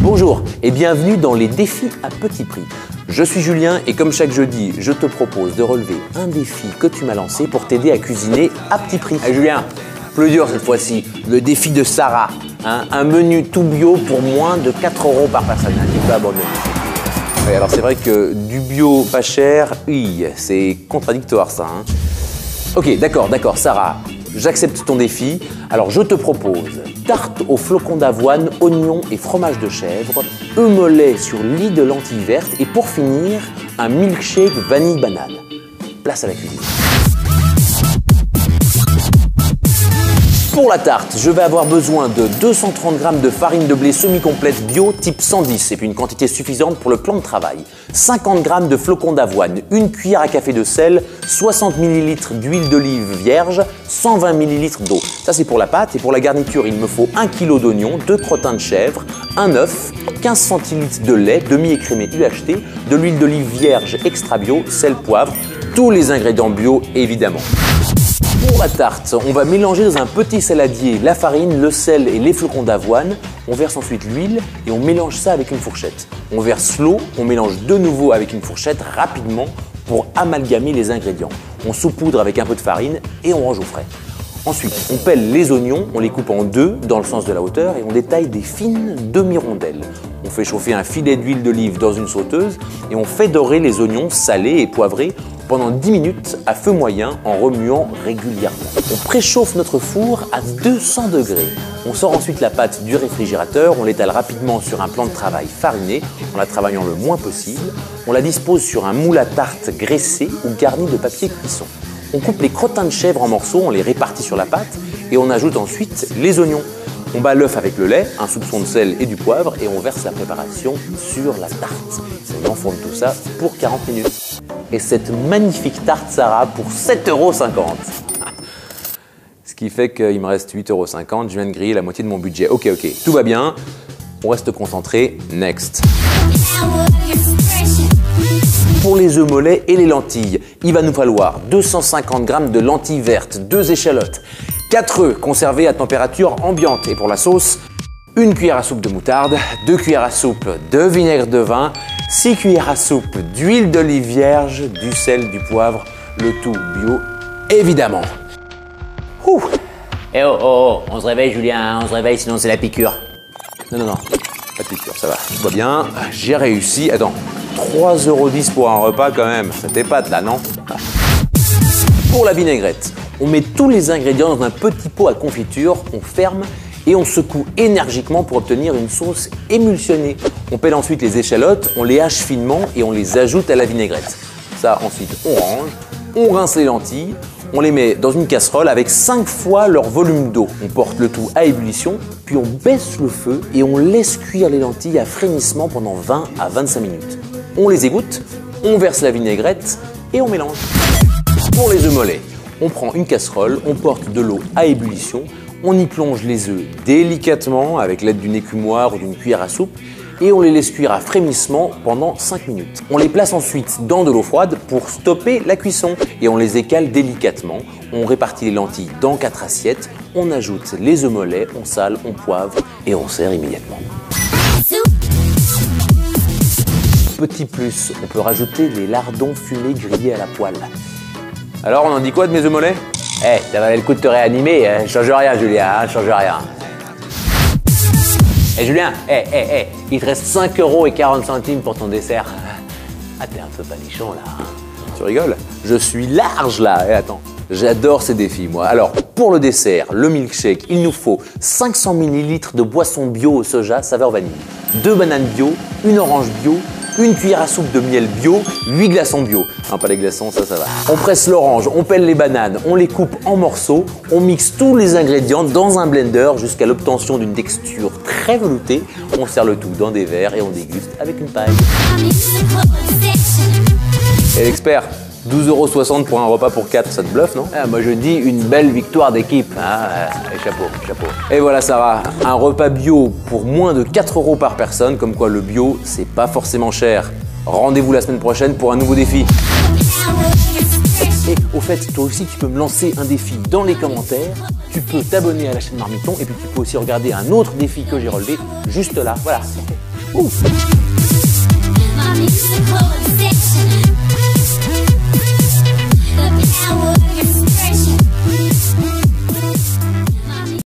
Bonjour et bienvenue dans les défis à petit prix. Je suis Julien et comme chaque jeudi, je te propose de relever un défi que tu m'as lancé pour t'aider à cuisiner à petit prix. Hey Julien, plus dur cette fois-ci, le défi de Sarah. Un menu tout bio pour moins de 4 € par personne. Un petit peu abandonné. Oui, alors c'est vrai que du bio pas cher, oui, c'est contradictoire ça. Ok, d'accord, Sarah, j'accepte ton défi. Alors je te propose tarte aux flocons d'avoine, oignons et fromage de chèvre, œufs mollets sur lit de lentilles vertes et pour finir, un milkshake vanille banane. Place à la cuisine. Pour la tarte, je vais avoir besoin de 230 g de farine de blé semi-complète bio type 110 et puis une quantité suffisante pour le plan de travail. 50 g de flocons d'avoine, une cuillère à café de sel, 60 ml d'huile d'olive vierge, 120 ml d'eau. Ça c'est pour la pâte et pour la garniture, il me faut 1 kg d'oignons, 2 crottins de chèvre, un œuf, 15 centilitres de lait demi-écrémé UHT, de l'huile d'olive vierge extra bio, sel, poivre, tous les ingrédients bio évidemment. Pour la tarte, on va mélanger dans un petit saladier la farine, le sel et les flocons d'avoine. On verse ensuite l'huile et on mélange ça avec une fourchette. On verse l'eau, on mélange de nouveau avec une fourchette rapidement pour amalgamer les ingrédients. On saupoudre avec un peu de farine et on range au frais. Ensuite, on pèle les oignons, on les coupe en deux dans le sens de la hauteur et on détaille des fines demi-rondelles. On fait chauffer un filet d'huile d'olive dans une sauteuse et on fait dorer les oignons salés et poivrés pendant 10 minutes à feu moyen en remuant régulièrement. On préchauffe notre four à 200 degrés. On sort ensuite la pâte du réfrigérateur, on l'étale rapidement sur un plan de travail fariné en la travaillant le moins possible. On la dispose sur un moule à tarte graissé ou garni de papier cuisson. On coupe les crottins de chèvre en morceaux, on les répartit sur la pâte et on ajoute ensuite les oignons. On bat l'œuf avec le lait, un soupçon de sel et du poivre et on verse la préparation sur la tarte. On enfourne tout ça pour 40 minutes. Et cette magnifique tarte Sarah pour 7,50 €. Ce qui fait qu'il me reste 8,50 €, je viens de griller la moitié de mon budget. Ok, tout va bien, on reste concentré, next. Pour les œufs mollets et les lentilles, il va nous falloir 250 g de lentilles vertes, 2 échalotes, 4 œufs conservés à température ambiante et pour la sauce, 1 cuillère à soupe de moutarde, 2 cuillères à soupe de vinaigre de vin, 6 cuillères à soupe d'huile d'olive vierge, du sel, du poivre, le tout bio évidemment. Ouh. Eh oh, on se réveille Julien, on se réveille sinon c'est la piqûre. Non, pas de piqûre, ça va, tout va bien, j'ai réussi. Attends, 3,10 € pour un repas quand même, ça t'épate là, non? Pour la vinaigrette, on met tous les ingrédients dans un petit pot à confiture, on ferme et on secoue énergiquement pour obtenir une sauce émulsionnée. On pèle ensuite les échalotes, on les hache finement et on les ajoute à la vinaigrette. Ça, ensuite, on range, on rince les lentilles, on les met dans une casserole avec 5 fois leur volume d'eau. On porte le tout à ébullition, puis on baisse le feu et on laisse cuire les lentilles à frémissement pendant 20 à 25 minutes. On les égoutte, on verse la vinaigrette et on mélange. Pour les œufs mollets, on prend une casserole, on porte de l'eau à ébullition, on y plonge les œufs délicatement avec l'aide d'une écumoire ou d'une cuillère à soupe et on les laisse cuire à frémissement pendant 5 minutes. On les place ensuite dans de l'eau froide pour stopper la cuisson et on les écale délicatement. On répartit les lentilles dans 4 assiettes, on ajoute les œufs mollets, on sale, on poivre et on sert immédiatement. Petit plus, on peut rajouter les lardons fumés grillés à la poêle. Alors on en dit quoi de mes œufs mollets? Ça valait le coup de te réanimer, change rien Julien, change rien. Julien, il te reste 5,40 € pour ton dessert. Ah, t'es un peu panichon là. Tu rigoles? Je suis large là. Attends, j'adore ces défis moi. Alors, pour le dessert, le milkshake, il nous faut 500 ml de boisson bio au soja saveur vanille, 2 bananes bio, 1 orange bio, 1 cuillère à soupe de miel bio, 8 glaçons bio. Non, pas les glaçons, ça va. On presse l'orange, on pèle les bananes, on les coupe en morceaux, on mixe tous les ingrédients dans un blender jusqu'à l'obtention d'une texture très veloutée. On sert le tout dans des verres et on déguste avec une paille. Et l'expert, 12,60 € pour un repas pour 4, ça te bluffe, non? Moi je dis une belle victoire d'équipe, et chapeau. Et voilà Sarah, un repas bio pour moins de 4 € par personne, comme quoi le bio, c'est pas forcément cher. Rendez-vous la semaine prochaine pour un nouveau défi. Et au fait, toi aussi tu peux me lancer un défi dans les commentaires, tu peux t'abonner à la chaîne Marmiton et puis tu peux aussi regarder un autre défi que j'ai relevé juste là, voilà. Ouf.